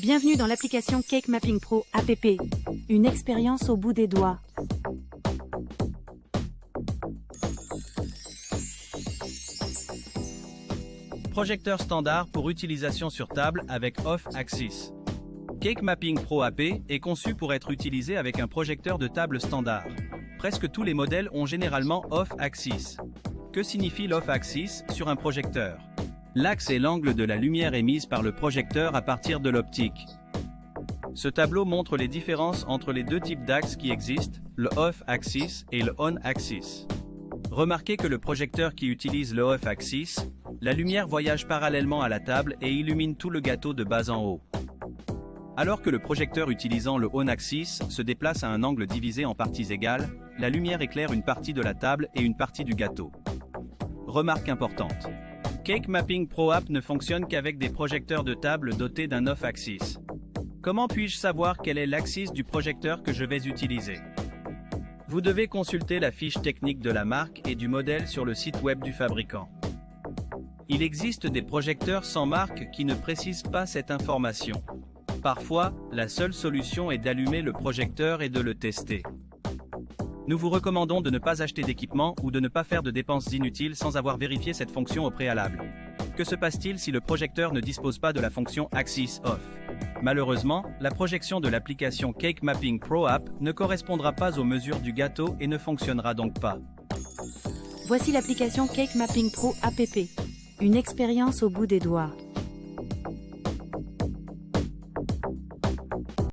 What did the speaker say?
Bienvenue dans l'application Cake Mapping Pro app. Une expérience au bout des doigts. Projecteur standard pour utilisation sur table avec Off-Axis. Cake Mapping Pro app est conçu pour être utilisé avec un projecteur de table standard. Presque tous les modèles ont généralement Off-Axis. Que signifie l'Off-Axis sur un projecteur? L'axe est l'angle de la lumière émise par le projecteur à partir de l'optique. Ce tableau montre les différences entre les deux types d'axes qui existent, le Off-Axis et le On-Axis. Remarquez que le projecteur qui utilise le Off-Axis, la lumière voyage parallèlement à la table et illumine tout le gâteau de bas en haut. Alors que le projecteur utilisant le On-Axis se déplace à un angle divisé en parties égales, la lumière éclaire une partie de la table et une partie du gâteau. Remarque importante. Cake Mapping Pro app ne fonctionne qu'avec des projecteurs de table dotés d'un Off-Axis. Comment puis-je savoir quel est l'axis du projecteur que je vais utiliser? Vous devez consulter la fiche technique de la marque et du modèle sur le site web du fabricant. Il existe des projecteurs sans marque qui ne précisent pas cette information. Parfois, la seule solution est d'allumer le projecteur et de le tester. Nous vous recommandons de ne pas acheter d'équipement ou de ne pas faire de dépenses inutiles sans avoir vérifié cette fonction au préalable. Que se passe-t-il si le projecteur ne dispose pas de la fonction Axis Off? Malheureusement, la projection de l'application Cake Mapping Pro app ne correspondra pas aux mesures du gâteau et ne fonctionnera donc pas. Voici l'application Cake Mapping Pro app. Une expérience au bout des doigts.